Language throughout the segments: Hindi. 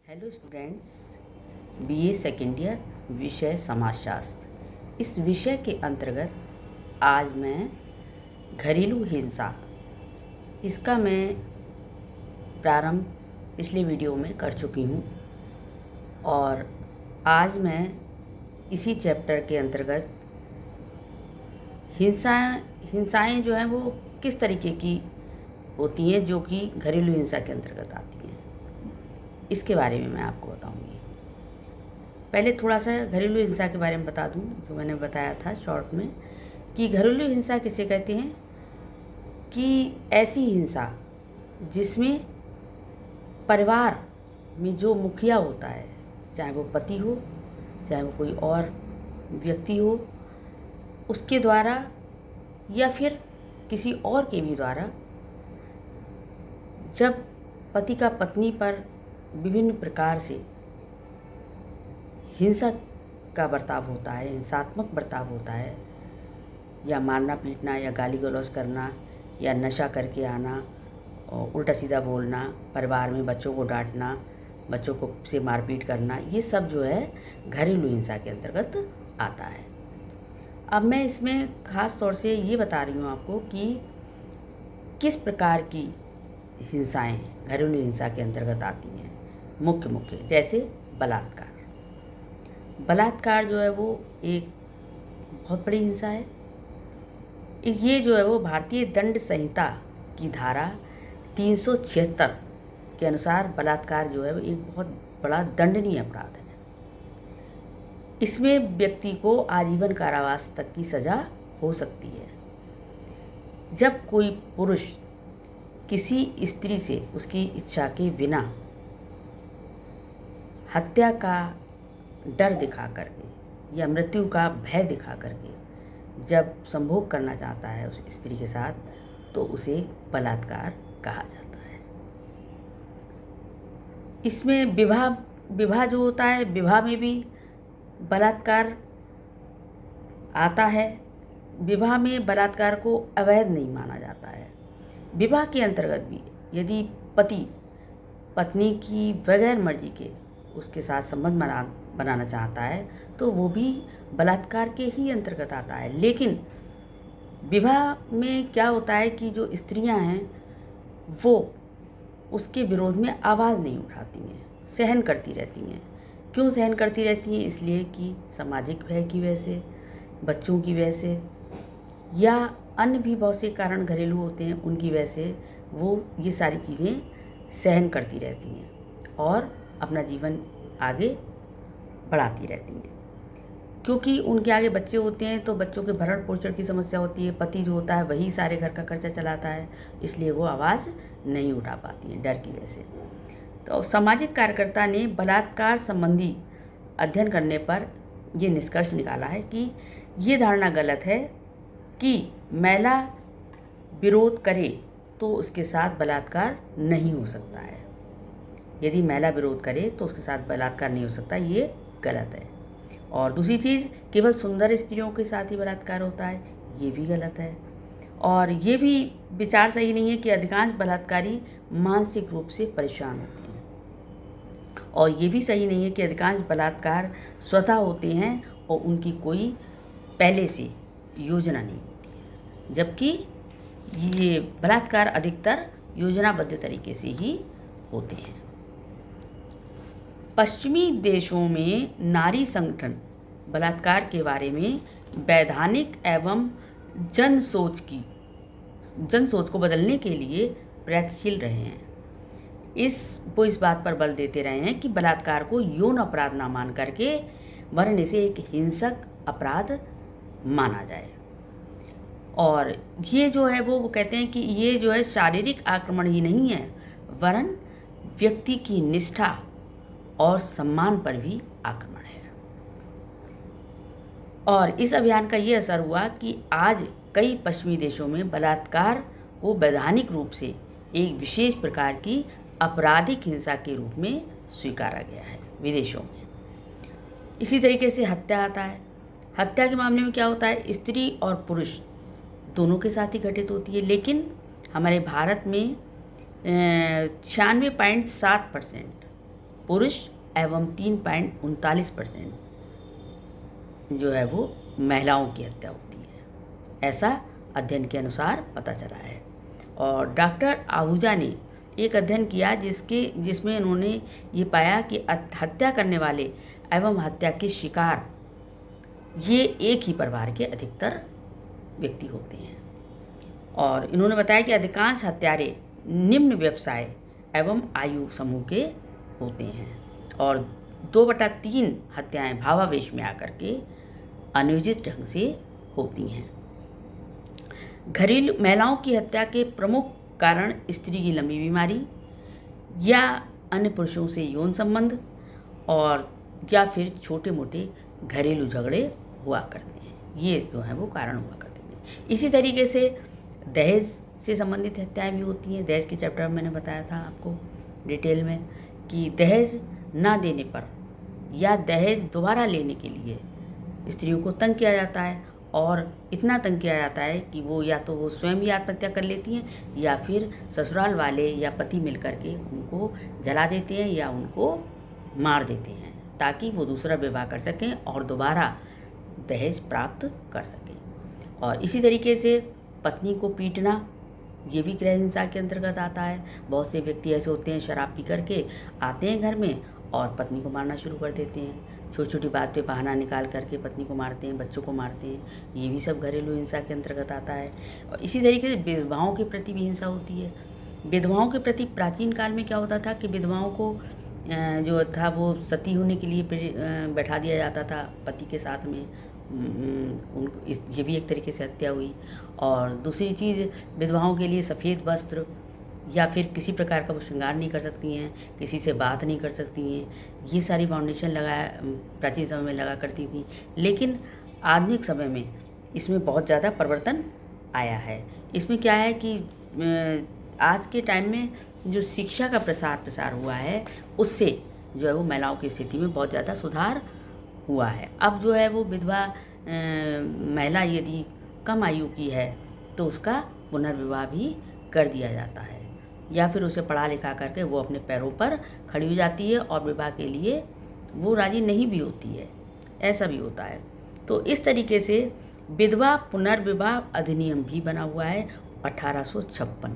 Hello students, BA second year, विषय समाजशास्त्र। इस विषय के अंतर्गत आज मैं घरेलू हिंसा, इसका मैं प्रारंभ पिछले वीडियो में कर चुकी हूँ और आज मैं इसी चैप्टर के अंतर्गत हिंसाएं जो हैं वो किस तरीके की होती हैं जो कि घरेलू हिंसा के अंतर्गत आती हैं, इसके बारे में मैं आपको बताऊंगी। पहले थोड़ा सा घरेलू हिंसा के बारे में बता दूं, जो मैंने बताया था शॉर्ट में कि घरेलू हिंसा किसे कहते हैं। कि ऐसी हिंसा जिसमें परिवार में जो मुखिया होता है, चाहे वो पति हो चाहे वो कोई और व्यक्ति हो, उसके द्वारा या फिर किसी और के भी द्वारा जब पति का पत्नी पर विभिन्न प्रकार से हिंसा का बर्ताव होता है, हिंसात्मक बर्ताव होता है, या मारना पीटना या गाली गलौज करना या नशा करके आना और उल्टा सीधा बोलना, परिवार में बच्चों को डांटना, बच्चों को से मारपीट करना, ये सब जो है घरेलू हिंसा के अंतर्गत आता है। अब मैं इसमें ख़ास तौर से ये बता रही हूँ आपको कि किस प्रकार की हिंसाएं घरेलू हिंसा के अंतर्गत आती हैं। मुख्य जैसे बलात्कार जो है वो एक बहुत बड़ी हिंसा है। ये जो है वो भारतीय दंड संहिता की धारा 376 के अनुसार बलात्कार जो है वो एक बहुत बड़ा दंडनीय अपराध है। इसमें व्यक्ति को आजीवन कारावास तक की सज़ा हो सकती है। जब कोई पुरुष किसी स्त्री से उसकी इच्छा के बिना हत्या का डर दिखा करके या मृत्यु का भय दिखा करके जब संभोग करना चाहता है उस स्त्री के साथ, तो उसे बलात्कार कहा जाता है। इसमें विवाह जो होता है, विवाह में भी बलात्कार आता है। विवाह में बलात्कार को अवैध नहीं माना जाता है। विवाह के अंतर्गत भी यदि पति पत्नी की बगैर मर्जी के उसके साथ संबंध बनाना चाहता है तो वो भी बलात्कार के ही अंतर्गत आता है। लेकिन विवाह में क्या होता है कि जो स्त्रियां हैं वो उसके विरोध में आवाज़ नहीं उठाती हैं, सहन करती रहती हैं। क्यों सहन करती रहती हैं? इसलिए कि सामाजिक भय की वजह से, बच्चों की वजह से, या अन्य भी बहुत से कारण घरेलू होते हैं, उनकी वजह से वो ये सारी चीज़ें सहन करती रहती हैं और अपना जीवन आगे बढ़ाती रहती हैं। क्योंकि उनके आगे बच्चे होते हैं तो बच्चों के भरण पोषण की समस्या होती है। पति जो होता है वही सारे घर का खर्चा चलाता है, इसलिए वो आवाज़ नहीं उठा पाती हैं डर की वजह से। तो सामाजिक कार्यकर्ता ने बलात्कार संबंधी अध्ययन करने पर ये निष्कर्ष निकाला है कि ये धारणा गलत है कि महिला विरोध करे तो उसके साथ बलात्कार नहीं हो सकता है। यदि महिला विरोध करे तो उसके साथ बलात्कार नहीं हो सकता, ये गलत है। और दूसरी चीज़, केवल सुंदर स्त्रियों के साथ ही बलात्कार होता है, ये भी गलत है। और ये भी विचार सही नहीं है कि अधिकांश बलात्कारी मानसिक रूप से परेशान होते हैं। और ये भी सही नहीं है कि अधिकांश बलात्कार स्वतः होते हैं और उनकी कोई पहले से योजना नहीं होती है, जबकि ये बलात्कार अधिकतर योजनाबद्ध तरीके से ही होते हैं। पश्चिमी देशों में नारी संगठन बलात्कार के बारे में वैधानिक एवं जन सोच को बदलने के लिए प्रयत्नशील रहे हैं। वो इस बात पर बल देते रहे हैं कि बलात्कार को यौन अपराध ना मान करके वरन इसे एक हिंसक अपराध माना जाए। और ये जो है वो कहते हैं कि ये जो है शारीरिक आक्रमण ही नहीं है, वरन व्यक्ति की निष्ठा और सम्मान पर भी आक्रमण है। और इस अभियान का ये असर हुआ कि आज कई पश्चिमी देशों में बलात्कार को वैधानिक रूप से एक विशेष प्रकार की आपराधिक हिंसा के रूप में स्वीकारा गया है विदेशों में। इसी तरीके से हत्या आता है। हत्या के मामले में क्या होता है, स्त्री और पुरुष दोनों के साथ ही घटित होती है। लेकिन हमारे भारत में 96.7% पुरुष एवं 3.39% जो है वो महिलाओं की हत्या होती है, ऐसा अध्ययन के अनुसार पता चला है। और डॉक्टर आहूजा ने एक अध्ययन किया जिसमें उन्होंने ये पाया कि हत्या करने वाले एवं हत्या के शिकार ये एक ही परिवार के अधिकतर व्यक्ति होते हैं। और इन्होंने बताया कि अधिकांश हत्यारे निम्न व्यवसाय एवं आयु समूह के होते हैं और 2/3 हत्याएं भावावेश में आकर के अनियोजित ढंग से होती हैं। घरेलू महिलाओं की हत्या के प्रमुख कारण स्त्री की लंबी बीमारी या अन्य पुरुषों से यौन संबंध और या फिर छोटे मोटे घरेलू झगड़े हुआ करते हैं। ये जो है वो कारण हुआ करते हैं। इसी तरीके से दहेज से संबंधित हत्याएं भी होती हैं। दहेज के चैप्टर में मैंने बताया था आपको डिटेल में कि दहेज ना देने पर या दहेज दोबारा लेने के लिए स्त्रियों को तंग किया जाता है और इतना तंग किया जाता है कि वो या तो वो स्वयं ही आत्महत्या कर लेती हैं या फिर ससुराल वाले या पति मिलकर के उनको जला देते हैं या उनको मार देते हैं ताकि वो दूसरा विवाह कर सकें और दोबारा दहेज प्राप्त कर सकें। और इसी तरीके से पत्नी को पीटना ये भी गृह हिंसा के अंतर्गत आता है। बहुत से व्यक्ति ऐसे होते हैं शराब पी करके आते हैं घर में और पत्नी को मारना शुरू कर देते हैं। छोटी छोटी बात पे बहाना निकाल करके पत्नी को मारते हैं, बच्चों को मारते हैं। ये भी सब घरेलू हिंसा के अंतर्गत आता है। और इसी तरीके से विधवाओं के प्रति भी हिंसा होती है। विधवाओं के प्रति प्राचीन काल में क्या होता था कि विधवाओं को जो था वो सती होने के लिए बैठा दिया जाता था पति के साथ में। उनको ये भी एक तरीके से हत्या हुई। और दूसरी चीज़, विधवाओं के लिए सफ़ेद वस्त्र या फिर किसी प्रकार का वो श्रृंगार नहीं कर सकती हैं, किसी से बात नहीं कर सकती हैं। ये सारी फाउंडेशन प्राचीन समय में लगा करती थी। लेकिन आधुनिक समय में इसमें बहुत ज़्यादा परिवर्तन आया है। इसमें क्या है कि आज के टाइम में जो शिक्षा का प्रसार हुआ है उससे जो है वो महिलाओं की स्थिति में बहुत ज़्यादा सुधार हुआ है। अब जो है वो विधवा महिला यदि कम आयु की है तो उसका पुनर्विवाह भी कर दिया जाता है या फिर उसे पढ़ा लिखा करके वो अपने पैरों पर खड़ी हो जाती है और विवाह के लिए वो राजी नहीं भी होती है, ऐसा भी होता है। तो इस तरीके से विधवा पुनर्विवाह अधिनियम भी बना हुआ है 1856।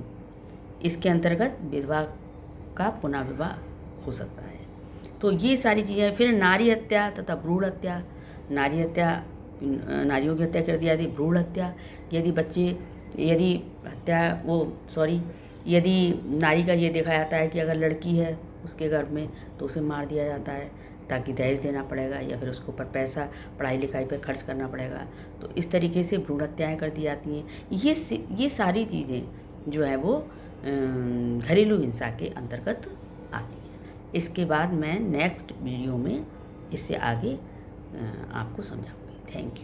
इसके अंतर्गत विधवा का पुनर्विवाह हो सकता है। तो ये सारी चीज़ें। फिर नारी हत्या तथा भ्रूण हत्या। नारियों की हत्या कर दी जाती है। भ्रूण हत्या, यदि नारी का ये देखा जाता है कि अगर लड़की है उसके गर्भ में तो उसे मार दिया जाता है ताकि दहेज देना पड़ेगा या फिर उसके ऊपर पैसा पढ़ाई लिखाई पर खर्च करना पड़ेगा। तो इस तरीके से भ्रूण हत्याएँ कर दी जाती हैं। ये सारी चीज़ें जो है वो घरेलू हिंसा के अंतर्गत आती है। इसके बाद मैं नेक्स्ट वीडियो में इससे आगे आपको समझाऊंगी। Thank you.